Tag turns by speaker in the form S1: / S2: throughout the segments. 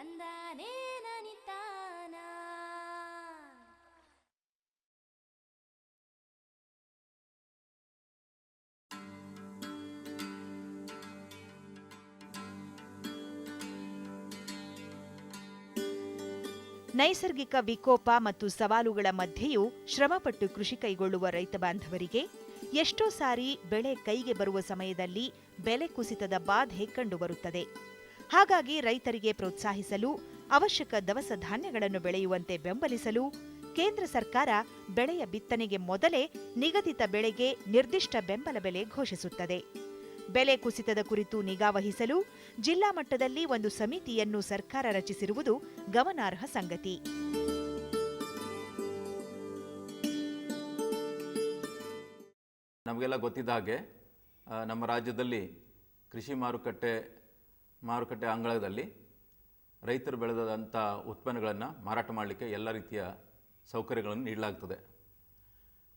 S1: ತಂದಾನೇ ನನಿತಾನ.
S2: ನೈಸರ್ಗಿಕ ವಿಕೋಪ ಮತ್ತು ಸವಾಲುಗಳ ಮಧ್ಯೆಯೂ ಶ್ರಮಪಟ್ಟು ಕೃಷಿ ಕೈಗೊಳ್ಳುವ ರೈತ ಬಾಂಧವರಿಗೆ ಎಷ್ಟೋ ಸಾರಿ ಬೆಳೆ ಕೈಗೆ ಬರುವ ಸಮಯದಲ್ಲಿ ಬೆಲೆ ಕುಸಿತದ ಬಾಧೆ ಕಂಡುಬರುತ್ತದೆ. ಹಾಗಾಗಿ ರೈತರಿಗೆ ಪ್ರೋತ್ಸಾಹಿಸಲು, ಅವಶ್ಯಕ ದವಸ ಧಾನ್ಯಗಳನ್ನು ಬೆಳೆಯುವಂತೆ ಬೆಂಬಲಿಸಲು ಕೇಂದ್ರ ಸರ್ಕಾರ ಬೆಳೆಯ ಬಿತ್ತನೆಗೆ ಮೊದಲೇ ನಿಗದಿತ ಬೆಳೆಗೆ ನಿರ್ದಿಷ್ಟ ಬೆಂಬಲ ಬೆಲೆ ಘೋಷಿಸುತ್ತದೆ. ಬೆಲೆ ಕುಸಿತದ ಕುರಿತು ನಿಗಾವಹಿಸಲು ಜಿಲ್ಲಾ ಮಟ್ಟದಲ್ಲಿ ಒಂದು ಸಮಿತಿಯನ್ನು ಸರ್ಕಾರ ರಚಿಸಿರುವುದು ಗಮನಾರ್ಹ ಸಂಗತಿ.
S3: ನಮಗೆಲ್ಲ ಗೊತ್ತಿದ್ದ ಹಾಗೆ ನಮ್ಮ ರಾಜ್ಯದಲ್ಲಿ ಕೃಷಿ ಮಾರುಕಟ್ಟೆ ಅಂಗಳದಲ್ಲಿ ರೈತರು ಬೆಳೆದಂಥ ಉತ್ಪನ್ನಗಳನ್ನು ಮಾರಾಟ ಮಾಡಲಿಕ್ಕೆ ಎಲ್ಲ ರೀತಿಯ ಸೌಕರ್ಯಗಳನ್ನು ನೀಡಲಾಗ್ತದೆ.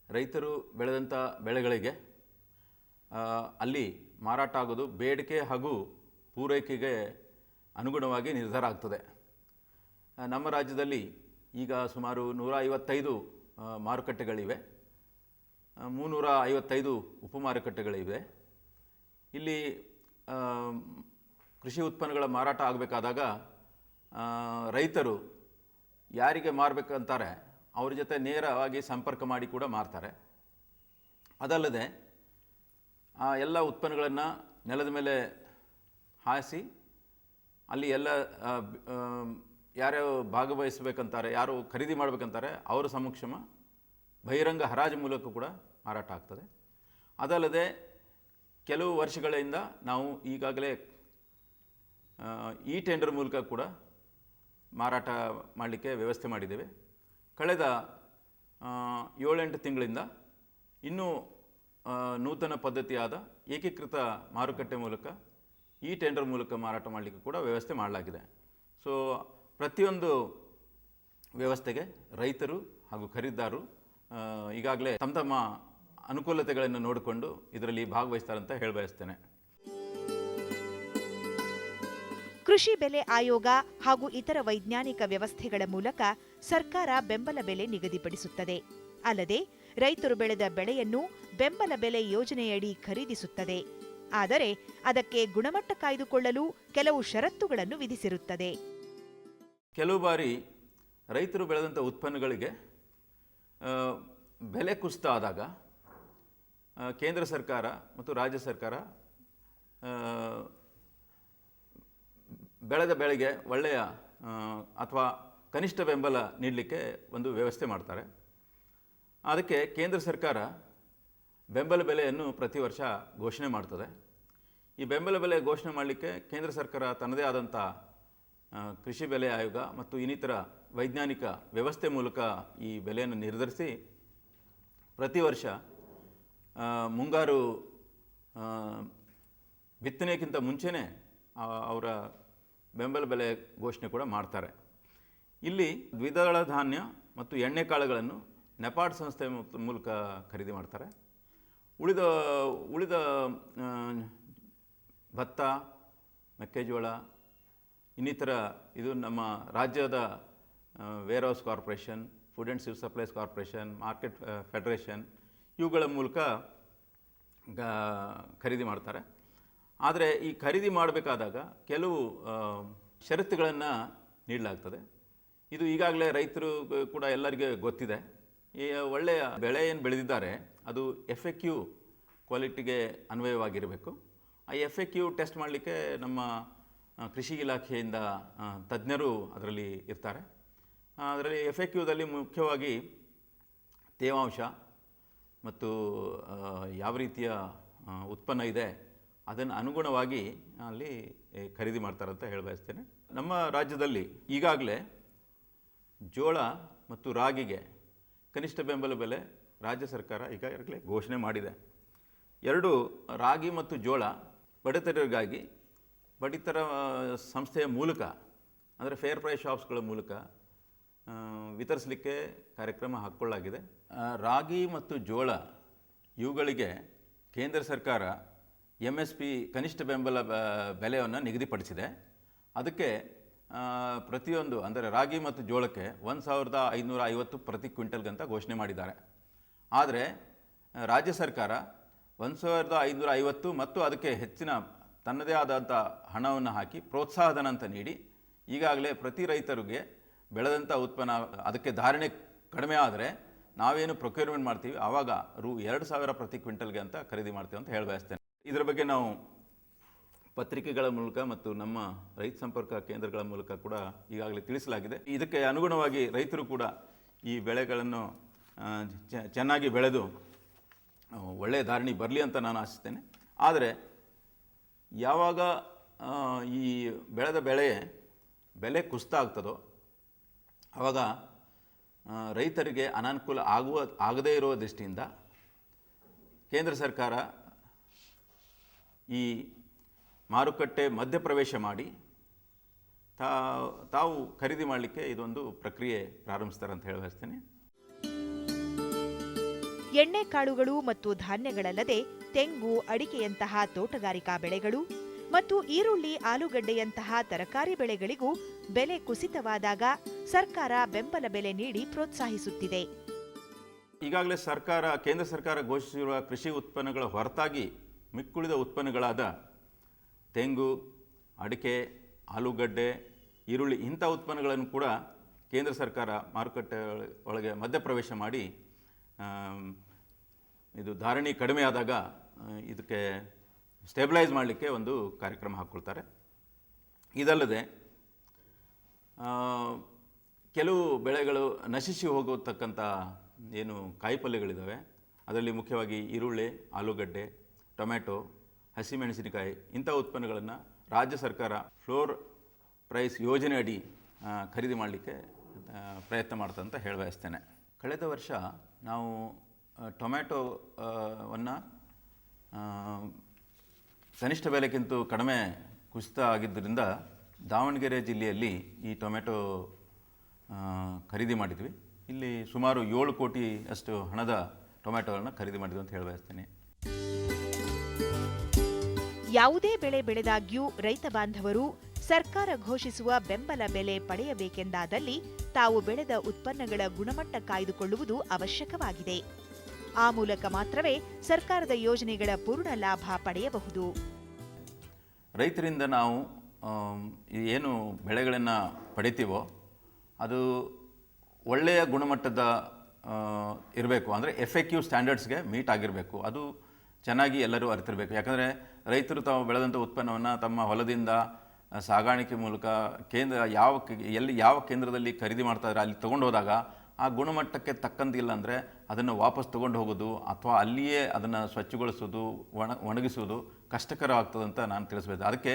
S3: ರೈತರು ಬೆಳೆದಂಥ ಬೆಳೆಗಳಿಗೆ ಅಲ್ಲಿ ಮಾರಾಟ ಆಗೋದು ಬೇಡಿಕೆ ಹಾಗೂ ಪೂರೈಕೆಗೆ ಅನುಗುಣವಾಗಿ ನಿರ್ಧಾರ ಆಗ್ತದೆ. ನಮ್ಮ ರಾಜ್ಯದಲ್ಲಿ ಈಗ ಸುಮಾರು 155 ಮಾರುಕಟ್ಟೆಗಳಿವೆ, 355 ಉಪಮಾರುಕಟ್ಟೆಗಳಿವೆ. ಇಲ್ಲಿ ಕೃಷಿ ಉತ್ಪನ್ನಗಳ ಮಾರಾಟ ಆಗಬೇಕಾದಾಗ ರೈತರು ಯಾರಿಗೆ ಮಾರಬೇಕಂತಾರೆ ಅವ್ರ ಜೊತೆ ನೇರವಾಗಿ ಸಂಪರ್ಕ ಮಾಡಿ ಕೂಡ ಮಾರ್ತಾರೆ. ಅದಲ್ಲದೆ ಆ ಎಲ್ಲ ಉತ್ಪನ್ನಗಳನ್ನು ನೆಲದ ಮೇಲೆ ಹಾಸಿ ಅಲ್ಲಿ ಎಲ್ಲ ಯಾರ್ಯಾರು ಭಾಗವಹಿಸಬೇಕಂತಾರೆ, ಯಾರು ಖರೀದಿ ಮಾಡಬೇಕಂತಾರೆ ಅವರ ಸಮಕ್ಷಮ ಬಹಿರಂಗ ಹರಾಜು ಮೂಲಕ ಕೂಡ ಮಾರಾಟ ಆಗ್ತದೆ. ಅದಲ್ಲದೆ ಕೆಲವು ವರ್ಷಗಳಿಂದ ನಾವು ಈಗಾಗಲೇ ಈ ಟೆಂಡರ್ ಮೂಲಕ ಕೂಡ ಮಾರಾಟ ಮಾಡಲಿಕ್ಕೆ ವ್ಯವಸ್ಥೆ ಮಾಡಿದ್ದೇವೆ. ಕಳೆದ 7-8 ತಿಂಗಳಿಂದ ಇನ್ನೂ ನೂತನ ಪದ್ಧತಿಯಾದ ಏಕೀಕೃತ ಮಾರುಕಟ್ಟೆ ಮೂಲಕ ಈ ಟೆಂಡರ್ ಮೂಲಕ ಮಾರಾಟ ಮಾಡಲಿಕ್ಕೆ ಕೂಡ ವ್ಯವಸ್ಥೆ ಮಾಡಲಾಗಿದೆ. ಸೊ ಪ್ರತಿಯೊಂದು ವ್ಯವಸ್ಥೆಗೆ ರೈತರು ಹಾಗೂ ಖರೀದಿದಾರರು ಈಗಾಗಲೇ ತಮ್ಮ ಅನುಕೂಲತೆಗಳನ್ನು ನೋಡಿಕೊಂಡು ಇದರಲ್ಲಿ ಭಾಗವಹಿಸ್ತಾರೆ ಅಂತ ಹೇಳಬಯಸ್ತೇನೆ.
S2: ಕೃಷಿ ಬೆಲೆ ಆಯೋಗ ಹಾಗೂ ಇತರ ವೈಜ್ಞಾನಿಕ ವ್ಯವಸ್ಥೆಗಳ ಮೂಲಕ ಸರ್ಕಾರ ಬೆಂಬಲ ಬೆಲೆ ನಿಗದಿಪಡಿಸುತ್ತದೆ. ಅಲ್ಲದೆ ರೈತರು ಬೆಳೆದ ಬೆಳೆಯನ್ನು ಬೆಂಬಲ ಬೆಲೆ ಯೋಜನೆಯಡಿ ಖರೀದಿಸುತ್ತದೆ. ಆದರೆ ಅದಕ್ಕೆ ಗುಣಮಟ್ಟ ಕಾಯ್ದುಕೊಳ್ಳಲು ಕೆಲವು ಷರತ್ತುಗಳನ್ನು ವಿಧಿಸಿರುತ್ತದೆ.
S3: ಕೆಲವು ಬಾರಿ ರೈತರು ಬೆಳೆದಂಥ ಉತ್ಪನ್ನಗಳಿಗೆ ಬೆಲೆ ಕುಸಿತ ಆದಾಗ ಕೇಂದ್ರ ಸರ್ಕಾರ ಮತ್ತು ರಾಜ್ಯ ಸರ್ಕಾರ ಬೆಳೆದ ಬೆಳೆಗೆ ಒಳ್ಳೆಯ ಅಥವಾ ಕನಿಷ್ಠ ಬೆಂಬಲ ನೀಡಲಿಕ್ಕೆ ಒಂದು ವ್ಯವಸ್ಥೆ ಮಾಡ್ತಾರೆ. ಅದಕ್ಕೆ ಕೇಂದ್ರ ಸರ್ಕಾರ ಬೆಂಬಲ ಬೆಲೆಯನ್ನು ಪ್ರತಿ ವರ್ಷ ಘೋಷಣೆ ಮಾಡ್ತದೆ. ಈ ಬೆಂಬಲ ಬೆಲೆ ಘೋಷಣೆ ಮಾಡಲಿಕ್ಕೆ ಕೇಂದ್ರ ಸರ್ಕಾರ ತನ್ನದೇ ಆದಂಥ ಕೃಷಿ ಬೆಲೆ ಆಯೋಗ ಮತ್ತು ಇನ್ನಿತರ ವೈಜ್ಞಾನಿಕ ವ್ಯವಸ್ಥೆ ಮೂಲಕ ಈ ಬೆಲೆಯನ್ನು ನಿರ್ಧರಿಸಿ ಪ್ರತಿ ವರ್ಷ ಮುಂಗಾರು ಬಿತ್ತನೆಗಿಂತ ಮುಂಚೆನೇ ಅವರ ಬೆಂಬಲ ಬೆಲೆ ಘೋಷಣೆ ಕೂಡ ಮಾಡ್ತಾರೆ. ಇಲ್ಲಿ ದ್ವಿದಳ ಧಾನ್ಯ ಮತ್ತು ಎಣ್ಣೆಕಾಳುಗಳನ್ನು ನೆಪಾಡ್ ಸಂಸ್ಥೆ ಮೂಲಕ ಖರೀದಿ ಮಾಡ್ತಾರೆ. ಉಳಿದ ಭತ್ತ, ಮೆಕ್ಕೆಜೋಳ, ಇನ್ನಿತರ ಇದು ನಮ್ಮ ರಾಜ್ಯದ warehouse corporation, food and civil supplies corporation, market federation ಇವುಗಳ ಮೂಲಕ ಖರೀದಿ ಮಾಡ್ತಾರೆ. ಆದರೆ ಈ ಖರೀದಿ ಮಾಡಬೇಕಾದಾಗ ಕೆಲವು ಷರತ್ತುಗಳನ್ನು ನೀಡಲಾಗ್ತದೆ. ಇದು ಈಗಾಗಲೇ ರೈತರು ಕೂಡ ಎಲ್ಲರಿಗೆ ಗೊತ್ತಿದೆ. ಈ ಒಳ್ಳೆಯ ಬೆಳೆ ಏನು ಬೆಳೆದಿದ್ದಾರೆ ಅದು FAQ ಕ್ವಾಲಿಟಿಗೆ ಅನ್ವಯವಾಗಿರಬೇಕು. ಆ FAQ ಟೆಸ್ಟ್ ಮಾಡಲಿಕ್ಕೆ ನಮ್ಮ ಕೃಷಿ ಇಲಾಖೆಯಿಂದ ತಜ್ಞರು ಅದರಲ್ಲಿ ಇರ್ತಾರೆ. ಅದರಲ್ಲಿ FAQದಲ್ಲಿ ಮುಖ್ಯವಾಗಿ ತೇವಾಂಶ ಮತ್ತು ಯಾವ ರೀತಿಯ ಉತ್ಪನ್ನ ಇದೆ ಅದನ್ನು ಅನುಗುಣವಾಗಿ ಅಲ್ಲಿ ಖರೀದಿ ಮಾಡ್ತಾರೆ ಅಂತ ಹೇಳಬಯಸ್ತೇನೆ. ನಮ್ಮ ರಾಜ್ಯದಲ್ಲಿ ಈಗಾಗಲೇ ಜೋಳ ಮತ್ತು ರಾಗಿಗೆ ಕನಿಷ್ಠ ಬೆಂಬಲ ಬೆಲೆ ರಾಜ್ಯ ಸರ್ಕಾರ ಈಗಾಗಲೇ ಘೋಷಣೆ ಮಾಡಿದೆ. ಎರಡು ರಾಗಿ ಮತ್ತು ಜೋಳ ಪಡಿತರರಿಗಾಗಿ ಪಡಿತರ ಸಂಸ್ಥೆಯ ಮೂಲಕ ಅಂದರೆ ಫೇರ್ ಪ್ರೈಸ್ ಶಾಪ್ಸ್ಗಳ ಮೂಲಕ ವಿತರಿಸಲಿಕ್ಕೆ ಕಾರ್ಯಕ್ರಮ ಹಾಕ್ಕೊಳ್ಳಲಾಗಿದೆ. ರಾಗಿ ಮತ್ತು ಜೋಳ ಇವುಗಳಿಗೆ ಕೇಂದ್ರ ಸರ್ಕಾರ MSP ಕನಿಷ್ಠ ಬೆಂಬಲ ಬೆಲೆಯನ್ನು ನಿಗದಿಪಡಿಸಿದೆ. ಅದಕ್ಕೆ ಪ್ರತಿಯೊಂದು ಅಂದರೆ ರಾಗಿ ಮತ್ತು ಜೋಳಕ್ಕೆ 1,550 ಪ್ರತಿ ಕ್ವಿಂಟಲ್ಗಂತ ಘೋಷಣೆ ಮಾಡಿದ್ದಾರೆ. ಆದರೆ ರಾಜ್ಯ ಸರ್ಕಾರ 1,550 ಮತ್ತು ಅದಕ್ಕೆ ಹೆಚ್ಚಿನ ತನ್ನದೇ ಆದಂಥ ಹಣವನ್ನು ಹಾಕಿ ಪ್ರೋತ್ಸಾಹಧನ ಅಂತ ನೀಡಿ ಈಗಾಗಲೇ ಪ್ರತಿ ರೈತರಿಗೆ ಬೆಳೆದಂಥ ಉತ್ಪನ್ನ ಅದಕ್ಕೆ ಧಾರಣೆ ಕಡಿಮೆ ಆದರೆ ನಾವೇನು ಪ್ರೊಕ್ಯೂರ್ಮೆಂಟ್ ಮಾಡ್ತೀವಿ ಆವಾಗ Rs. 2,000 ಪ್ರತಿ ಕ್ವಿಂಟಲ್ಗೆ ಅಂತ ಖರೀದಿ ಮಾಡ್ತೀವಿ ಅಂತ ಹೇಳಿ ಬಯಸ್ತೇನೆ. ಇದರ ಬಗ್ಗೆ ನಾವು ಪತ್ರಿಕೆಗಳ ಮೂಲಕ ಮತ್ತು ನಮ್ಮ ರೈತ ಸಂಪರ್ಕ ಕೇಂದ್ರಗಳ ಮೂಲಕ ಕೂಡ ಈಗಾಗಲೇ ತಿಳಿಸಲಾಗಿದೆ. ಇದಕ್ಕೆ ಅನುಗುಣವಾಗಿ ರೈತರು ಕೂಡ ಈ ಬೆಳೆಗಳನ್ನು ಚೆನ್ನಾಗಿ ಬೆಳೆದು ಒಳ್ಳೆಯ ಧಾರಣೆ ಬರಲಿ ಅಂತ ನಾನು ಆಶಿಸ್ತೇನೆ. ಆದರೆ ಯಾವಾಗ ಈ ಬೆಳೆದ ಬೆಲೆ ಕುಸಿತ ಆಗ್ತದೋ ಆವಾಗ ರೈತರಿಗೆ ಅನಾನುಕೂಲ ಆಗದೇ ಇರುವ ದೃಷ್ಟಿಯಿಂದ ಕೇಂದ್ರ ಸರ್ಕಾರ ಈ ಮಾರುಕಟ್ಟೆ ಮಧ್ಯಪ್ರವೇಶ ಮಾಡಿ ತಾವು ಖರೀದಿ ಮಾಡಲಿಕ್ಕೆ ಇದೊಂದು ಪ್ರಕ್ರಿಯೆ ಪ್ರಾರಂಭಿಸ್ತಾರೆ ಅಂತ ಹೇಳಿ ಬಯಸ್ತೇನೆ.
S2: ಎಣ್ಣೆಕಾಳುಗಳು ಮತ್ತು ಧಾನ್ಯಗಳಲ್ಲದೆ ತೆಂಗು, ಅಡಿಕೆಯಂತಹ ತೋಟಗಾರಿಕಾ ಬೆಳೆಗಳು ಮತ್ತು ಈರುಳ್ಳಿ, ಆಲೂಗಡ್ಡೆಯಂತಹ ತರಕಾರಿ ಬೆಳೆಗಳಿಗೂ ಬೆಲೆ ಕುಸಿತವಾದಾಗ ಸರ್ಕಾರ ಬೆಂಬಲ ಬೆಲೆ ನೀಡಿ ಪ್ರೋತ್ಸಾಹಿಸುತ್ತಿದೆ.
S3: ಈಗಾಗಲೇ ಕೇಂದ್ರ ಸರ್ಕಾರ ಘೋಷಿಸಿರುವ ಕೃಷಿ ಉತ್ಪನ್ನಗಳ ಹೊರತಾಗಿ ಮಿಕ್ಕುಳಿದ ಉತ್ಪನ್ನಗಳಾದ ತೆಂಗು, ಅಡಿಕೆ, ಆಲೂಗಡ್ಡೆ, ಈರುಳ್ಳಿ ಇಂಥ ಉತ್ಪನ್ನಗಳನ್ನು ಕೂಡ ಕೇಂದ್ರ ಸರ್ಕಾರ ಮಾರುಕಟ್ಟೆ ಒಳಗೆ ಮಧ್ಯಪ್ರವೇಶ ಮಾಡಿ ಇದು ಧಾರಣೆ ಕಡಿಮೆ ಆದಾಗ ಇದಕ್ಕೆ ಸ್ಟೆಬಿಲೈಸ್ ಮಾಡಲಿಕ್ಕೆ ಒಂದು ಕಾರ್ಯಕ್ರಮ ಹಾಕ್ಕೊಳ್ತಾರೆ. ಇದಲ್ಲದೆ ಕೆಲವು ಬೆಳೆಗಳು ನಶಿಸಿ ಹೋಗತಕ್ಕಂಥ ಏನು ಕಾಯಿಪಲ್ಯಗಳಿದ್ದಾವೆ ಅದರಲ್ಲಿ ಮುಖ್ಯವಾಗಿ ಈರುಳ್ಳಿ, ಆಲೂಗಡ್ಡೆ, ಟೊಮೆಟೊ, ಹಸಿಮೆಣಸಿನಕಾಯಿ ಇಂಥ ಉತ್ಪನ್ನಗಳನ್ನು ರಾಜ್ಯ ಸರ್ಕಾರ ಫ್ಲೋರ್ ಪ್ರೈಸ್ ಯೋಜನೆ ಅಡಿ ಖರೀದಿ ಮಾಡಲಿಕ್ಕೆ ಪ್ರಯತ್ನ ಮಾಡ್ತಂತ ಹೇಳಿ ಬಯಸ್ತೇನೆ. ಕಳೆದ ವರ್ಷ ನಾವು ಟೊಮೆಟೊವನ್ನು ಕನಿಷ್ಠ ಬೆಲೆಗಿಂತ ಕಡಿಮೆ ಕುಸಿತ ಆಗಿದ್ದರಿಂದ ದಾವಣಗೆರೆ ಜಿಲ್ಲೆಯಲ್ಲಿ ಈ ಟೊಮೆಟೊ ಖರೀದಿ ಮಾಡಿದ್ವಿ. ಇಲ್ಲಿ ಸುಮಾರು 7 ಕೋಟಿ ಅಷ್ಟು ಹಣದ ಟೊಮೆಟೊಗಳನ್ನು ಖರೀದಿ ಮಾಡಿದ್ವಿ ಅಂತ ಹೇಳಿ ಬಯಸ್ತೇನೆ.
S2: ಯಾವುದೇ ಬೆಳೆ ಬೆಳೆದಾಗ್ಯೂ ರೈತ ಬಾಂಧವರು ಸರ್ಕಾರ ಘೋಷಿಸುವ ಬೆಂಬಲ ಬೆಲೆ ಪಡೆಯಬೇಕೆಂದಾದಲ್ಲಿ ತಾವು ಬೆಳೆದ ಉತ್ಪನ್ನಗಳ ಗುಣಮಟ್ಟ ಕಾಯ್ದುಕೊಳ್ಳುವುದು ಅವಶ್ಯಕವಾಗಿದೆ. ಆ ಮೂಲಕ ಮಾತ್ರವೇ ಸರ್ಕಾರದ ಯೋಜನೆಗಳ ಪೂರ್ಣ ಲಾಭ ಪಡೆಯಬಹುದು.
S3: ರೈತರಿಂದ ನಾವು ಏನು ಬೆಳೆಗಳನ್ನು ಪಡಿತೀವೋ ಅದು ಒಳ್ಳೆಯ ಗುಣಮಟ್ಟದ ಇರಬೇಕು. ಅಂದರೆ FAQ ಸ್ಟ್ಯಾಂಡರ್ಡ್ಸ್ಗೆ ಮೀಟ್ ಆಗಿರಬೇಕು. ಅದು ಚೆನ್ನಾಗಿ ಎಲ್ಲರೂ ಅರಿತಿರಬೇಕು. ಯಾಕಂದರೆ ರೈತರು ತಾವು ಬೆಳೆದಂಥ ಉತ್ಪನ್ನವನ್ನು ತಮ್ಮ ಹೊಲದಿಂದ ಸಾಗಾಣಿಕೆ ಮೂಲಕ ಯಾವ ಕೇಂದ್ರದಲ್ಲಿ ಖರೀದಿ ಮಾಡ್ತಾಯಿದ್ರೆ ಅಲ್ಲಿ ತೊಗೊಂಡು ಹೋದಾಗ ಆ ಗುಣಮಟ್ಟಕ್ಕೆ ತಕ್ಕಂತಿಲ್ಲ ಅಂದರೆ ಅದನ್ನು ವಾಪಸ್ ತೊಗೊಂಡು ಹೋಗೋದು ಅಥವಾ ಅಲ್ಲಿಯೇ ಅದನ್ನು ಸ್ವಚ್ಛಗೊಳಿಸೋದು, ಒಣಗಿಸೋದು ಕಷ್ಟಕರ ಆಗ್ತದಂತ ನಾನು ತಿಳಿಸ್ಬೇಕು. ಅದಕ್ಕೆ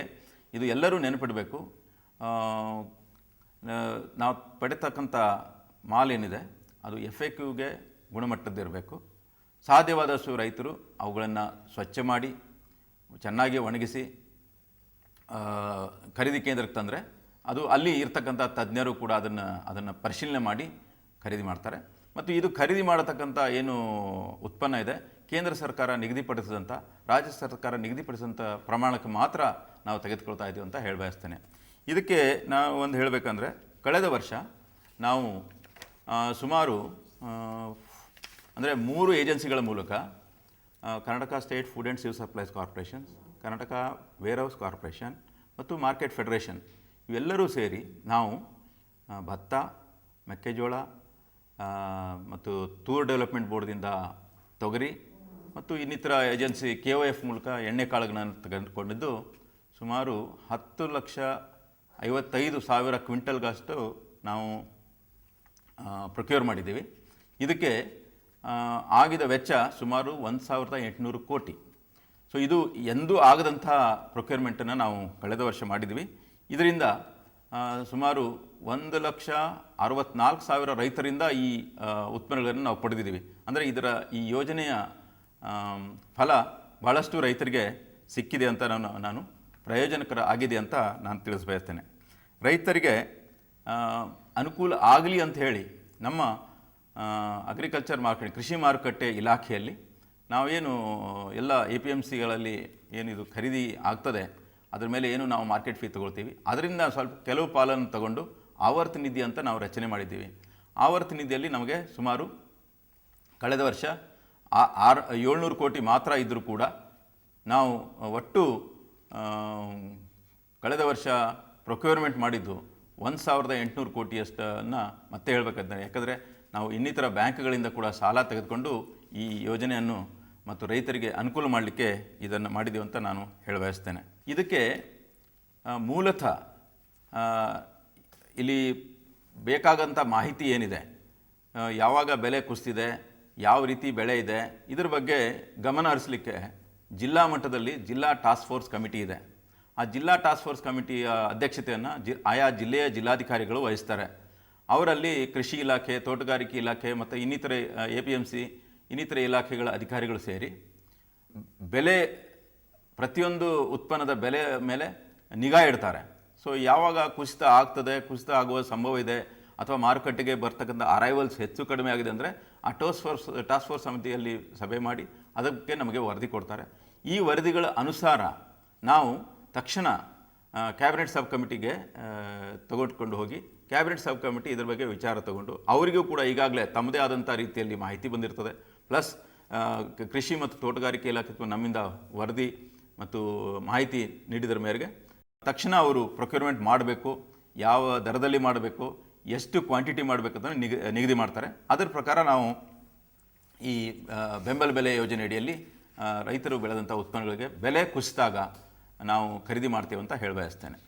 S3: ಇದು ಎಲ್ಲರೂ ನೆನಪಿಡಬೇಕು. ನಾವು ಪಡಿತಕ್ಕಂಥ ಮಾಲ್ ಏನಿದೆ ಅದು FAQಗೆ ಗುಣಮಟ್ಟದ್ದಿರಬೇಕು. ಸಾಧ್ಯವಾದಷ್ಟು ರೈತರು ಅವುಗಳನ್ನು ಸ್ವಚ್ಛ ಮಾಡಿ ಚೆನ್ನಾಗಿ ಒಣಗಿಸಿ ಖರೀದಿ ಕೇಂದ್ರಕ್ಕೆ ತಂದರೆ ಅದು ಅಲ್ಲಿ ಇರ್ತಕ್ಕಂಥ ತಜ್ಞರು ಕೂಡ ಅದನ್ನು ಪರಿಶೀಲನೆ ಮಾಡಿ ಖರೀದಿ ಮಾಡ್ತಾರೆ. ಮತ್ತು ಇದು ಖರೀದಿ ಮಾಡತಕ್ಕಂಥ ಏನು ಉತ್ಪನ್ನ ಇದೆ ಕೇಂದ್ರ ಸರ್ಕಾರ ನಿಗದಿಪಡಿಸಿದಂಥ, ರಾಜ್ಯ ಸರ್ಕಾರ ನಿಗದಿಪಡಿಸಿದಂಥ ಪ್ರಮಾಣಕ್ಕೆ ಮಾತ್ರ ನಾವು ತೆಗೆದುಕೊಳ್ತಾ ಇದ್ದೀವಿ ಅಂತ ಹೇಳಿ ಬಯಸ್ತೇನೆ. ಇದಕ್ಕೆ ನಾವು ಒಂದು ಹೇಳಬೇಕಂದ್ರೆ ಕಳೆದ ವರ್ಷ ನಾವು ಸುಮಾರು ಅಂದರೆ 3 ಏಜೆನ್ಸಿಗಳ ಮೂಲಕ Karnataka state food and civil supplies corporation, Karnataka warehouse corporation ಮತ್ತು ಮಾರ್ಕೆಟ್ ಫೆಡರೇಷನ್ ಇವೆಲ್ಲರೂ ಸೇರಿ ನಾವು ಭತ್ತ, ಮೆಕ್ಕೆಜೋಳ ಮತ್ತು ತೂರ್ ಡೆವಲಪ್ಮೆಂಟ್ ಬೋರ್ಡ್ದಿಂದ ತೊಗರಿ ಮತ್ತು ಇನ್ನಿತರ ಏಜೆನ್ಸಿ KOF ಮೂಲಕ ಎಣ್ಣೆಕಾಳುಗಳನ್ನು ತೆಗೆದುಕೊಂಡಿದ್ದು ಸುಮಾರು 10,55,000 ಕ್ವಿಂಟಲ್ಗಷ್ಟು ನಾವು ಪ್ರೊಕ್ಯೂರ್ ಮಾಡಿದ್ದೀವಿ. ಇದಕ್ಕೆ ಆಗಿದ ವೆಚ್ಚ ಸುಮಾರು 1,800 ಕೋಟಿ. ಸೊ ಇದು ಎಂದೂ ಆಗದಂಥ ಪ್ರೊಕ್ಯೂರ್ಮೆಂಟನ್ನು ನಾವು ಕಳೆದ ವರ್ಷ ಮಾಡಿದ್ವಿ. ಇದರಿಂದ ಸುಮಾರು 1,64,000 ರೈತರಿಂದ ಈ ಉತ್ಪನ್ನಗಳನ್ನು ನಾವು ಪಡೆದಿದ್ದೀವಿ. ಅಂದರೆ ಈ ಯೋಜನೆಯ ಫಲ ಭಾಳಷ್ಟು ರೈತರಿಗೆ ಸಿಕ್ಕಿದೆ ಅಂತ ನಾನು ಪ್ರಯೋಜನಕರ ಆಗಿದೆ ಅಂತ ನಾನು ತಿಳಿಸ್ಬಯಸ್ತೇನೆ. ರೈತರಿಗೆ ಅನುಕೂಲ ಆಗಲಿ ಅಂತ ಹೇಳಿ ನಮ್ಮ ಅಗ್ರಿಕಲ್ಚರ್ ಮಾರ್ಕೆಟ್ ಕೃಷಿ ಮಾರುಕಟ್ಟೆ ಇಲಾಖೆಯಲ್ಲಿ ನಾವೇನು ಎಲ್ಲ APMCಗಳಲ್ಲಿ ಏನಿದು ಖರೀದಿ ಆಗ್ತದೆ ಅದ್ರ ಮೇಲೆ ಏನು ನಾವು ಮಾರ್ಕೆಟ್ ಫೀ ತೊಗೊಳ್ತೀವಿ ಅದರಿಂದ ಸ್ವಲ್ಪ ಕೆಲವು ಪಾಲನ್ನು ತಗೊಂಡು ಆವರ್ತ ನಿಧಿ ಅಂತ ನಾವು ರಚನೆ ಮಾಡಿದ್ದೀವಿ. ಆವರ್ತ ನಿಧಿಯಲ್ಲಿ ನಮಗೆ ಸುಮಾರು ಕಳೆದ ವರ್ಷ 700 ಕೋಟಿ ಮಾತ್ರ ಇದ್ದರೂ ಕೂಡ ನಾವು ಒಟ್ಟು ಕಳೆದ ವರ್ಷ ಪ್ರೊಕ್ಯೂರ್ಮೆಂಟ್ ಮಾಡಿದ್ದು 1800 ಕೋಟಿಯಷ್ಟನ್ನು ಮತ್ತೆ ಹೇಳಬೇಕಾದ್ರೆ, ಯಾಕಂದರೆ ನಾವು ಇನ್ನಿತರ ಬ್ಯಾಂಕ್ಗಳಿಂದ ಕೂಡ ಸಾಲ ತೆಗೆದುಕೊಂಡು ಈ ಯೋಜನೆಯನ್ನು ಮತ್ತು ರೈತರಿಗೆ ಅನುಕೂಲ ಮಾಡಲಿಕ್ಕೆ ಇದನ್ನು ಮಾಡಿದ್ದೀವಿ ಅಂತ ನಾನು ಹೇಳಬಯಸ್ತೇನೆ. ಇದಕ್ಕೆ ಮೂಲತಃ ಇಲ್ಲಿ ಬೇಕಾಗಂಥ ಮಾಹಿತಿ ಏನಿದೆ, ಯಾವಾಗ ಬೆಲೆ ಕುಸಿದಿದೆ, ಯಾವ ರೀತಿ ಬೆಳೆ ಇದೆ, ಇದರ ಬಗ್ಗೆ ಗಮನ ಹರಿಸಲಿಕ್ಕೆ ಜಿಲ್ಲಾ ಮಟ್ಟದಲ್ಲಿ ಜಿಲ್ಲಾ ಟಾಸ್ಕ್ ಫೋರ್ಸ್ ಕಮಿಟಿ ಇದೆ. ಆ ಜಿಲ್ಲಾ ಟಾಸ್ಕ್ ಫೋರ್ಸ್ ಕಮಿಟಿಯ ಅಧ್ಯಕ್ಷತೆಯನ್ನು ಆಯಾ ಜಿಲ್ಲೆಯ ಜಿಲ್ಲಾಧಿಕಾರಿಗಳು ವಹಿಸ್ತಾರೆ. ಅವರಲ್ಲಿ ಕೃಷಿ ಇಲಾಖೆ, ತೋಟಗಾರಿಕೆ ಇಲಾಖೆ ಮತ್ತು ಇನ್ನಿತರೆ APMC ಇನ್ನಿತರೆ ಇಲಾಖೆಗಳ ಅಧಿಕಾರಿಗಳು ಸೇರಿ ಬೆಲೆ ಪ್ರತಿಯೊಂದು ಉತ್ಪನ್ನದ ಬೆಲೆ ಮೇಲೆ ನಿಗಾ ಇಡ್ತಾರೆ. ಸೊ ಯಾವಾಗ ಕುಸಿತ ಆಗ್ತದೆ, ಕುಸಿತ ಆಗುವ ಸಂಭವ ಇದೆ ಅಥವಾ ಮಾರುಕಟ್ಟೆಗೆ ಬರ್ತಕ್ಕಂಥ ಅರೈವಲ್ಸ್ ಹೆಚ್ಚು ಕಡಿಮೆ ಆಗಿದೆ ಅಂದರೆ ಆ ಟಾಸ್ಕ್ ಫೋರ್ಸ್ ಸಮಿತಿಯಲ್ಲಿ ಸಭೆ ಮಾಡಿ ಅದಕ್ಕೆ ನಮಗೆ ವರದಿ ಕೊಡ್ತಾರೆ. ಈ ವರದಿಗಳ ಅನುಸಾರ ನಾವು ತಕ್ಷಣ ಕ್ಯಾಬಿನೆಟ್ ಸಬ್ ಕಮಿಟಿಗೆ ತೆಗೆದುಕೊಂಡು ಹೋಗಿ ಕ್ಯಾಬಿನೆಟ್ ಸಬ್ ಕಮಿಟಿ ಇದರ ಬಗ್ಗೆ ವಿಚಾರ ತಗೊಂಡು ಅವರಿಗೂ ಕೂಡ ಈಗಾಗಲೇ ತಮ್ಮದೇ ಆದಂಥ ರೀತಿಯಲ್ಲಿ ಮಾಹಿತಿ ಬಂದಿರ್ತದೆ. ಪ್ಲಸ್ ಕೃಷಿ ಮತ್ತು ತೋಟಗಾರಿಕೆ ಇಲಾಖೆ ನಮ್ಮಿಂದ ವರದಿ ಮತ್ತು ಮಾಹಿತಿ ನೀಡಿದರ ಮೇರೆಗೆ ತಕ್ಷಣ ಅವರು ಪ್ರೊಕ್ಯೂರ್ಮೆಂಟ್ ಮಾಡಬೇಕು, ಯಾವ ದರದಲ್ಲಿ ಮಾಡಬೇಕು, ಎಷ್ಟು ಕ್ವಾಂಟಿಟಿ ಮಾಡಬೇಕು ಅಂತ ನಿಗದಿ ಮಾಡ್ತಾರೆ. ಅದರ ಪ್ರಕಾರ ನಾವು ಈ ಬೆಂಬಲ ಬೆಲೆ ಯೋಜನೆ ಅಡಿಯಲ್ಲಿ ರೈತರು ಬೆಳೆದಂಥ ಉತ್ಪನ್ನಗಳಿಗೆ ಬೆಲೆ ಕುಸಿದಾಗ ನಾವು ಖರೀದಿ ಮಾಡ್ತೀವಿ ಅಂತ ಹೇಳಬಯಸ್ತೇನೆ.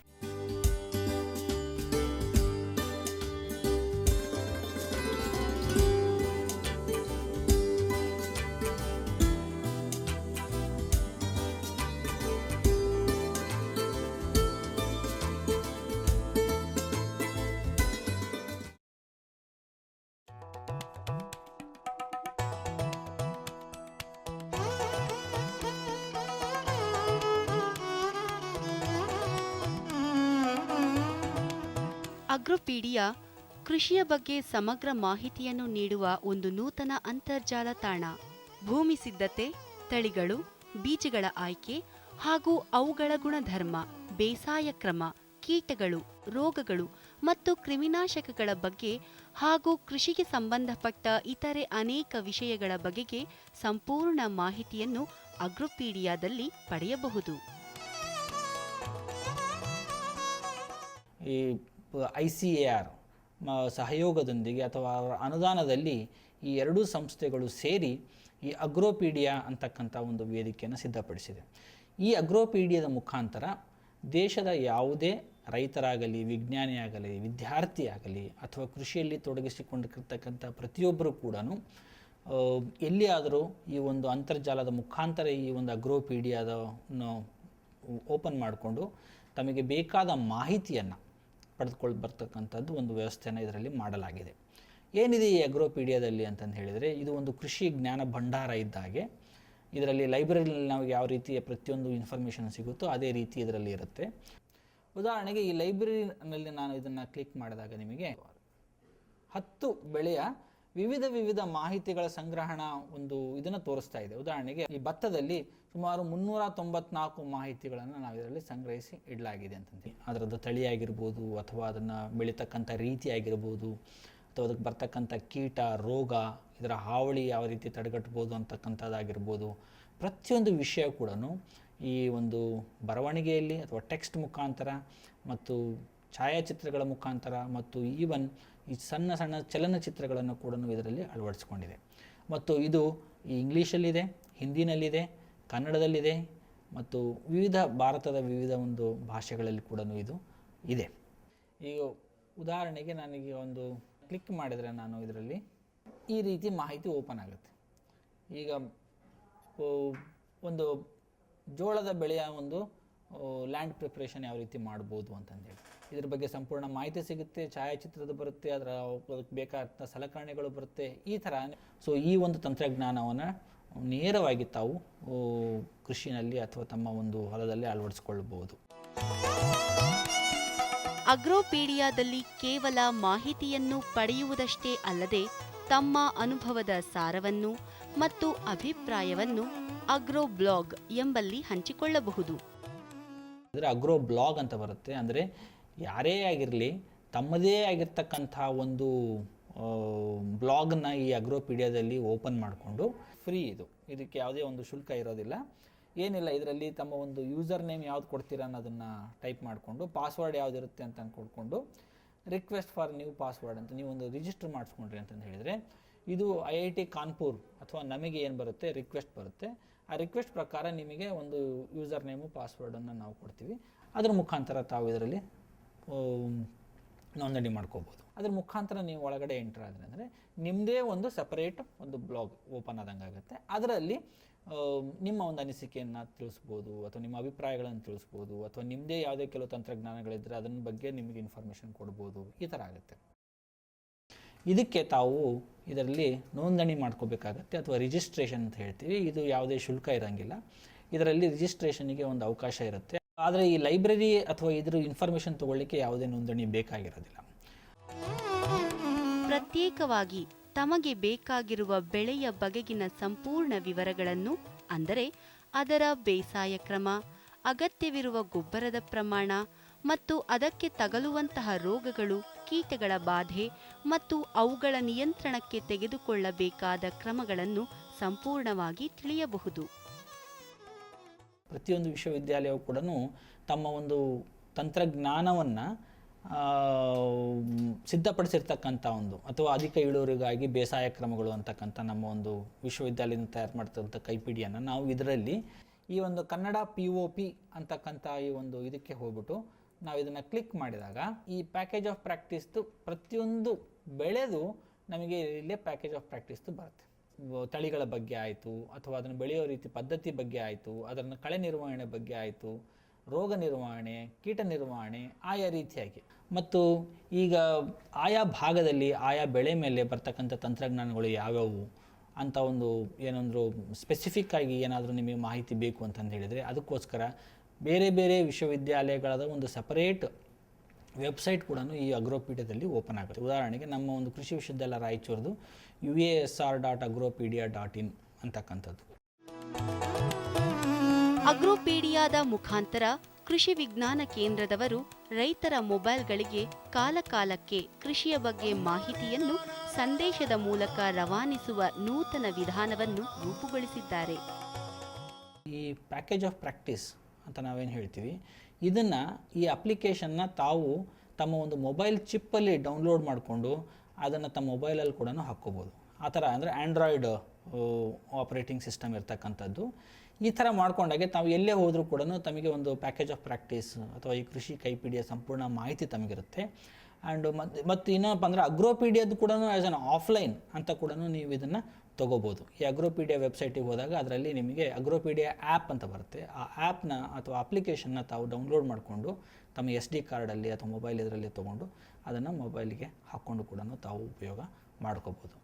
S4: ಅಗ್ರೋಪೀಡಿಯಾ ಕೃಷಿಯ ಬಗ್ಗೆ ಸಮಗ್ರ ಮಾಹಿತಿಯನ್ನು ನೀಡುವ ಒಂದು ನೂತನ ಅಂತರ್ಜಾಲ ತಾಣ. ಭೂಮಿ ಸಿದ್ಧತೆ, ತಳಿಗಳು, ಬೀಜಗಳ ಆಯ್ಕೆ ಹಾಗೂ ಅವುಗಳ ಗುಣಧರ್ಮ, ಬೇಸಾಯ ಕ್ರಮ, ಕೀಟಗಳು, ರೋಗಗಳು ಮತ್ತು ಕ್ರಿಮಿನಾಶಕಗಳ ಬಗ್ಗೆ ಹಾಗೂ ಕೃಷಿಗೆ ಸಂಬಂಧಪಟ್ಟ ಇತರೆ ಅನೇಕ ವಿಷಯಗಳ ಬಗೆಗೆ ಸಂಪೂರ್ಣ ಮಾಹಿತಿಯನ್ನು ಅಗ್ರೋಪೀಡಿಯಾದಲ್ಲಿ ಪಡೆಯಬಹುದು.
S5: ಈ ICAR ಸಹಯೋಗದೊಂದಿಗೆ ಅಥವಾ ಅವರ ಅನುದಾನದಲ್ಲಿ ಈ ಎರಡೂ ಸಂಸ್ಥೆಗಳು ಸೇರಿ ಈ ಅಗ್ರೋಪೀಡಿಯಾ ಅಂತಕ್ಕಂಥ ಒಂದು ವೇದಿಕೆಯನ್ನು ಸಿದ್ಧಪಡಿಸಿದೆ. ಈ ಅಗ್ರೋಪೀಡಿಯಾದ ಮುಖಾಂತರ ದೇಶದ ಯಾವುದೇ ರೈತರಾಗಲಿ, ವಿಜ್ಞಾನಿಯಾಗಲಿ, ವಿದ್ಯಾರ್ಥಿಯಾಗಲಿ ಅಥವಾ ಕೃಷಿಯಲ್ಲಿ ತೊಡಗಿಸಿಕೊಂಡಿರ್ತಕ್ಕಂಥ ಪ್ರತಿಯೊಬ್ಬರೂ ಕೂಡ ಎಲ್ಲಿಯಾದರೂ ಈ ಒಂದು ಅಂತರ್ಜಾಲದ ಮುಖಾಂತರ ಈ ಒಂದು ಅಗ್ರೋಪೀಡಿಯಾದನ್ನು ಓಪನ್ ಮಾಡಿಕೊಂಡು ತಮಗೆ ಬೇಕಾದ ಮಾಹಿತಿಯನ್ನು ಪಡೆದುಕೊಂಡು ಬರ್ತಕ್ಕಂಥದ್ದು ಒಂದು ವ್ಯವಸ್ಥೆಯನ್ನು ಇದರಲ್ಲಿ ಮಾಡಲಾಗಿದೆ. ಏನಿದೆ ಈ ಅಗ್ರೋಪೀಡಿಯಾದಲ್ಲಿ ಅಂತಂದು ಹೇಳಿದರೆ, ಇದು ಒಂದು ಕೃಷಿ ಜ್ಞಾನ ಭಂಡಾರ ಇದ್ದಾಗೆ. ಇದರಲ್ಲಿ ಲೈಬ್ರರಿಯಲ್ಲಿ ನಾವು ಯಾವ ರೀತಿಯ ಪ್ರತಿಯೊಂದು ಇನ್ಫಾರ್ಮೇಷನ್ ಸಿಗುತ್ತೋ ಅದೇ ರೀತಿ ಇದರಲ್ಲಿ ಇರುತ್ತೆ. ಉದಾಹರಣೆಗೆ ಈ ಲೈಬ್ರರಿನಲ್ಲಿ ನಾನು ಇದನ್ನು ಕ್ಲಿಕ್ ಮಾಡಿದಾಗ ನಿಮಗೆ 10 ಬೆಳೆಯ ವಿವಿಧ ಮಾಹಿತಿಗಳ ಸಂಗ್ರಹಣ ಒಂದು ಇದನ್ನು ತೋರಿಸ್ತಾ ಇದೆ. ಉದಾಹರಣೆಗೆ ಈ ಭತ್ತದಲ್ಲಿ ಸುಮಾರು 394 ಮಾಹಿತಿಗಳನ್ನು ನಾವು ಇದರಲ್ಲಿ ಸಂಗ್ರಹಿಸಿ ಇಡಲಾಗಿದೆ ಅಂತಂದು. ಅದರದ್ದು ತಳಿಯಾಗಿರ್ಬೋದು ಅಥವಾ ಅದನ್ನು ಬೆಳೀತಕ್ಕಂಥ ರೀತಿಯಾಗಿರ್ಬೋದು ಅಥವಾ ಅದಕ್ಕೆ ಬರ್ತಕ್ಕಂಥ ಕೀಟ, ರೋಗ, ಇದರ ಹಾವಳಿ ಯಾವ ರೀತಿ ತಡೆಗಟ್ಬೋದು ಅಂತಕ್ಕಂಥದ್ದಾಗಿರ್ಬೋದು, ಪ್ರತಿಯೊಂದು ವಿಷಯ ಕೂಡ ಈ ಒಂದು ಬರವಣಿಗೆಯಲ್ಲಿ ಅಥವಾ ಟೆಕ್ಸ್ಟ್ ಮುಖಾಂತರ ಮತ್ತು ಛಾಯಾಚಿತ್ರಗಳ ಮುಖಾಂತರ ಮತ್ತು ಈವನ್ ಈ ಸಣ್ಣ ಸಣ್ಣ ಚಲನಚಿತ್ರಗಳನ್ನು ಕೂಡ ಇದರಲ್ಲಿ ಅಳವಡಿಸಿಕೊಂಡಿದೆ. ಮತ್ತು ಇದು ಈ ಇಂಗ್ಲೀಷಲ್ಲಿದೆ, ಹಿಂದಿನಲ್ಲಿದೆ, ಕನ್ನಡದಲ್ಲಿದೆ ಮತ್ತು ಭಾರತದ ವಿವಿಧ ಒಂದು ಭಾಷೆಗಳಲ್ಲಿ ಕೂಡ ಇದು ಇದೆ. ಈಗ ಉದಾಹರಣೆಗೆ ನನಗೆ ಒಂದು ಕ್ಲಿಕ್ ಮಾಡಿದರೆ ನಾನು ಇದರಲ್ಲಿ ಈ ರೀತಿ ಮಾಹಿತಿ ಓಪನ್ ಆಗುತ್ತೆ. ಈಗ ಒಂದು ಜೋಳದ ಬೆಳೆಯ ಒಂದು ಲ್ಯಾಂಡ್ ಪ್ರಿಪ್ರೇಷನ್ ಯಾವ ರೀತಿ ಮಾಡ್ಬೋದು ಅಂತಂದೇಳಿ ಇದ್ರ ಬಗ್ಗೆ ಸಂಪೂರ್ಣ ಮಾಹಿತಿ ಸಿಗುತ್ತೆ. ಛಾಯಾಚಿತ್ರದ ಬರುತ್ತೆ, ಅದಕ್ಕೆ ಬೇಕಾದ ಸಲಕರಣೆಗಳು ಬರುತ್ತೆ, ಈ ಥರ. ಸೊ ಈ ಒಂದು ತಂತ್ರಜ್ಞಾನವನ್ನು ನೇರವಾಗಿ ತಾವು ಕೃಷಿನಲ್ಲಿ ಅಥವಾ ತಮ್ಮ ಒಂದು ಹೊಲದಲ್ಲಿ ಅಳವಡಿಸಿಕೊಳ್ಳಬಹುದು.
S4: ಅಗ್ರೋಪೀಡಿಯಾದಲ್ಲಿ ಕೇವಲ ಮಾಹಿತಿಯನ್ನು ಪಡೆಯುವುದಷ್ಟೇ ಅಲ್ಲದೆ ತಮ್ಮ ಅನುಭವದ ಸಾರವನ್ನು ಮತ್ತು ಅಭಿಪ್ರಾಯವನ್ನು ಅಗ್ರೋ ಬ್ಲಾಗ್ ಎಂಬಲ್ಲಿ ಹಂಚಿಕೊಳ್ಳಬಹುದು.
S5: ಅಂದರೆ ಅಗ್ರೋ ಬ್ಲಾಗ್ ಅಂತ ಬರುತ್ತೆ. ಅಂದರೆ ಯಾರೇ ಆಗಿರಲಿ ತಮ್ಮದೇ ಆಗಿರ್ತಕ್ಕಂಥ ಒಂದು ಬ್ಲಾಗ್ನ ಈ ಅಗ್ರೋಪೀಡಿಯಾದಲ್ಲಿ ಓಪನ್ ಮಾಡಿಕೊಂಡು ಫ್ರೀ ಇದಕ್ಕೆ ಯಾವುದೇ ಒಂದು ಶುಲ್ಕ ಇರೋದಿಲ್ಲ, ಏನಿಲ್ಲ. ಇದರಲ್ಲಿ ತಮ್ಮ ಒಂದು ಯೂಸರ್ ನೇಮ್ ಯಾವ್ದು ಕೊಡ್ತೀರಾ ಅನ್ನೋದನ್ನು ಟೈಪ್ ಮಾಡಿಕೊಂಡು ಪಾಸ್ವರ್ಡ್ ಯಾವುದಿರುತ್ತೆ ಅಂತ ಕೊಡ್ಕೊಂಡು ರಿಕ್ವೆಸ್ಟ್ ಫಾರ್ ನ್ಯೂ ಪಾಸ್ವರ್ಡ್ ಅಂತ ನೀವು ಒಂದು ರಿಜಿಸ್ಟರ್ ಮಾಡಿಸ್ಕೊಂಡ್ರಿ ಅಂತಂದು ಹೇಳಿದರೆ ಇದು IIT ಕಾನ್ಪುರ್ ಅಥವಾ ನಮಗೆ ಏನು ಬರುತ್ತೆ ರಿಕ್ವೆಸ್ಟ್ ಬರುತ್ತೆ. ಆ ರಿಕ್ವೆಸ್ಟ್ ಪ್ರಕಾರ ನಿಮಗೆ ಒಂದು ಯೂಸರ್ ನೇಮು ಪಾಸ್ವರ್ಡನ್ನು ನಾವು ಕೊಡ್ತೀವಿ. ಅದರ ಮುಖಾಂತರ ತಾವು ಇದರಲ್ಲಿ ನೋಂದಣಿ ಮಾಡ್ಕೋಬೋದು. ಅದ್ರ ಮುಖಾಂತರ ನೀವು ಒಳಗಡೆ ಎಂಟರ್ ಆದರೆ ಅಂದರೆ ನಿಮ್ಮದೇ ಒಂದು ಸಪರೇಟ್ ಒಂದು ಬ್ಲಾಗ್ ಓಪನ್ ಆದಂಗೆ ಆಗುತ್ತೆ. ಅದರಲ್ಲಿ ನಿಮ್ಮ ಒಂದು ಅನಿಸಿಕೆಯನ್ನು ತಿಳಿಸ್ಬೋದು ಅಥವಾ ನಿಮ್ಮ ಅಭಿಪ್ರಾಯಗಳನ್ನು ತಿಳಿಸ್ಬೋದು ಅಥವಾ ನಿಮ್ಮದೇ ಯಾವುದೇ ಕೆಲವು ತಂತ್ರಜ್ಞಾನಗಳಿದ್ದರೆ ಅದನ್ನ ಬಗ್ಗೆ ನಿಮಗೆ ಇನ್ಫಾರ್ಮೇಷನ್ ಕೊಡ್ಬೋದು. ಈ ಥರ ಆಗುತ್ತೆ. ಇದಕ್ಕೆ ತಾವು ಇದರಲ್ಲಿ ನೋಂದಣಿ ಮಾಡ್ಕೋಬೇಕಾಗತ್ತೆ ಅಥವಾ ರಿಜಿಸ್ಟ್ರೇಷನ್ ಅಂತ ಹೇಳ್ತೀವಿ. ಇದು ಯಾವುದೇ ಶುಲ್ಕ ಇರೋಂಗಿಲ್ಲ. ಇದರಲ್ಲಿ ರಿಜಿಸ್ಟ್ರೇಷನ್ಗೆ ಒಂದು ಅವಕಾಶ ಇರುತ್ತೆ. ಆದರೆ ಈ ಲೈಬ್ರರಿ ಅಥವಾ ಇದ್ರ ಇನ್ಫಾರ್ಮೇಷನ್ ತಗೊಳ್ಳಿಕ್ಕೆ ಯಾವುದೇ ನೋಂದಣಿ ಬೇಕಾಗಿರೋದಿಲ್ಲ.
S4: ಪ್ರತ್ಯೇಕವಾಗಿ ತಮಗೆ ಬೇಕಾಗಿರುವ ಬೆಳೆಯ ಬಗೆಗಿನ ಸಂಪೂರ್ಣ ವಿವರಗಳನ್ನು, ಅಂದರೆ ಅದರ ಬೇಸಾಯ ಕ್ರಮ, ಅಗತ್ಯವಿರುವ ಗೊಬ್ಬರದ ಪ್ರಮಾಣ ಮತ್ತು ಅದಕ್ಕೆ ತಗಲುವಂತಹ ರೋಗಗಳು, ಕೀಟಗಳ ಬಾಧೆ ಮತ್ತು ಅವುಗಳ ನಿಯಂತ್ರಣಕ್ಕೆ ತೆಗೆದುಕೊಳ್ಳಬೇಕಾದ ಕ್ರಮಗಳನ್ನು ಸಂಪೂರ್ಣವಾಗಿ ತಿಳಿಯಬಹುದು.
S5: ಪ್ರತಿಯೊಂದು ವಿಶ್ವವಿದ್ಯಾಲಯವು ಕೂಡ ತಮ್ಮ ಒಂದು ತಂತ್ರಜ್ಞಾನವನ್ನು ಸಿದ್ಧಪಡಿಸಿರ್ತಕ್ಕಂಥ ಒಂದು ಅಥವಾ ಅಧಿಕ ಇಳುವರಿಗಾಗಿ ಬೇಸಾಯ ಕ್ರಮಗಳು ಅಂತಕ್ಕಂಥ ನಮ್ಮ ಒಂದು ವಿಶ್ವವಿದ್ಯಾಲಯದಿಂದ ತಯಾರು ಮಾಡ್ತಕ್ಕಂಥ ಕೈಪಿಡಿಯನ್ನು ನಾವು ಇದರಲ್ಲಿ ಈ ಒಂದು ಕನ್ನಡ POP ಅಂತಕ್ಕಂಥ ಈ ಒಂದು ಇದಕ್ಕೆ ಹೋಗ್ಬಿಟ್ಟು ನಾವು ಇದನ್ನು ಕ್ಲಿಕ್ ಮಾಡಿದಾಗ ಈ ಪ್ಯಾಕೇಜ್ ಆಫ್ ಪ್ರಾಕ್ಟೀಸ್ದು ಪ್ರತಿಯೊಂದು ಬೆಳೆದು ನಮಗೆ ಇಲ್ಲೇ ಪ್ಯಾಕೇಜ್ ಆಫ್ ಪ್ರಾಕ್ಟೀಸ್ದು ಬರುತ್ತೆ. ತಳಿಗಳ ಬಗ್ಗೆ ಆಯಿತು ಅಥವಾ ಅದನ್ನು ಬೆಳೆಯೋ ರೀತಿ ಪದ್ಧತಿ ಬಗ್ಗೆ ಆಯಿತು, ಅದನ್ನು ಕಳೆ ನಿರ್ವಹಣೆ ಬಗ್ಗೆ ಆಯಿತು, ರೋಗ ನಿರ್ವಹಣೆ, ಕೀಟ ನಿರ್ವಹಣೆ, ಆಯಾ ರೀತಿಯಾಗಿ. ಮತ್ತು ಈಗ ಆಯಾ ಭಾಗದಲ್ಲಿ ಆಯಾ ಬೆಳೆ ಮೇಲೆ ಬರ್ತಕ್ಕಂಥ ತಂತ್ರಜ್ಞಾನಗಳು ಯಾವ್ಯಾವು ಅಂತ ಒಂದು ಏನಂದ್ರು ಸ್ಪೆಸಿಫಿಕ್ ಆಗಿ ಏನಾದರೂ ನಿಮಗೆ ಮಾಹಿತಿ ಬೇಕು ಅಂತಂದು ಹೇಳಿದರೆ ಅದಕ್ಕೋಸ್ಕರ ಬೇರೆ ಬೇರೆ ವಿಶ್ವವಿದ್ಯಾಲಯಗಳಾದ ಒಂದು ಸಪರೇಟ್ ವೆಬ್ಸೈಟ್ ಕೂಡ ಈ ಅಗ್ರೋಪೀಡಿಯಾದಲ್ಲಿ ಓಪನ್ ಆಗುತ್ತೆ. ಉದಾಹರಣೆಗೆ ನಮ್ಮ ಒಂದು ಕೃಷಿ ವಿಶ್ವವಿದ್ಯಾಲಯ ರಾಯಚೂರ್ದು UASR.agropedia.in ಅಂತಕ್ಕಂಥದ್ದು.
S4: ಅಗ್ರೋಪೀಡಿಯಾದ ಮುಖಾಂತರ ಕೃಷಿ ವಿಜ್ಞಾನ ಕೇಂದ್ರದವರು ರೈತರ ಮೊಬೈಲ್ಗಳಿಗೆ ಕಾಲಕಾಲಕ್ಕೆ ಕೃಷಿಯ ಬಗ್ಗೆ ಮಾಹಿತಿಯನ್ನು ಸಂದೇಶದ ಮೂಲಕ ರವಾನಿಸುವ ನೂತನ ವಿಧಾನವನ್ನು ರೂಪುಗೊಳಿಸಿದ್ದಾರೆ.
S5: ಈ ಪ್ಯಾಕೇಜ್ ಆಫ್ ಪ್ರಾಕ್ಟೀಸ್ ಅಂತ ನಾವೇನು ಹೇಳ್ತೀವಿ, ಇದನ್ನು ಈ ಅಪ್ಲಿಕೇಶನ್ನ ತಾವು ತಮ್ಮ ಒಂದು ಮೊಬೈಲ್ ಚಿಪ್ಪಲ್ಲಿ ಡೌನ್ಲೋಡ್ ಮಾಡಿಕೊಂಡು ಅದನ್ನು ತಮ್ಮ ಮೊಬೈಲಲ್ಲಿ ಕೂಡ ಹಾಕ್ಕೋಬೋದು. ಆ ಥರ ಅಂದರೆ ಆ್ಯಂಡ್ರಾಯ್ಡ್ ಆಪರೇಟಿಂಗ್ ಸಿಸ್ಟಮ್ ಇರ್ತಕ್ಕಂಥದ್ದು. ಈ ಥರ ಮಾಡ್ಕೊಂಡಾಗೆ ತಾವು ಎಲ್ಲೇ ಹೋದರೂ ಕೂಡ ತಮಗೆ ಒಂದು ಪ್ಯಾಕೇಜ್ ಆಫ್ ಪ್ರಾಕ್ಟೀಸ್ ಅಥವಾ ಈ ಕೃಷಿ ಕೈಪಿಡಿಯ ಸಂಪೂರ್ಣ ಮಾಹಿತಿ ತಮಗಿರುತ್ತೆ. ಆ್ಯಂಡ್ ಮತ್ತು ಇನ್ನೊಪ್ಪ ಅಂದರೆ ಅಗ್ರೋಪೀಡಿಯಾದ್ದು ಕೂಡ ಆ್ಯಸ್ ಅನ್ ಆಫ್ಲೈನ್ ಅಂತ ಕೂಡ ನೀವು ಇದನ್ನು ತೊಗೋಬೋದು. ಈ ಅಗ್ರೋಪೀಡಿಯಾ ವೆಬ್ಸೈಟಿಗೆ ಹೋದಾಗ ಅದರಲ್ಲಿ ನಿಮಗೆ ಅಗ್ರೋಪೀಡಿಯಾ ಆ್ಯಪ್ ಅಂತ ಬರುತ್ತೆ. ಆ ಆ್ಯಪ್ನ ಅಥವಾ ಅಪ್ಲಿಕೇಶನ್ನ ತಾವು ಡೌನ್ಲೋಡ್ ಮಾಡಿಕೊಂಡು ತಮ್ಮ SD ಕಾರ್ಡಲ್ಲಿ ಅಥವಾ ಮೊಬೈಲ್ ಇದರಲ್ಲಿ ತೊಗೊಂಡು ಅದನ್ನು ಮೊಬೈಲಿಗೆ ಹಾಕ್ಕೊಂಡು ಕೂಡ ತಾವು ಉಪಯೋಗ ಮಾಡ್ಕೋಬೋದು.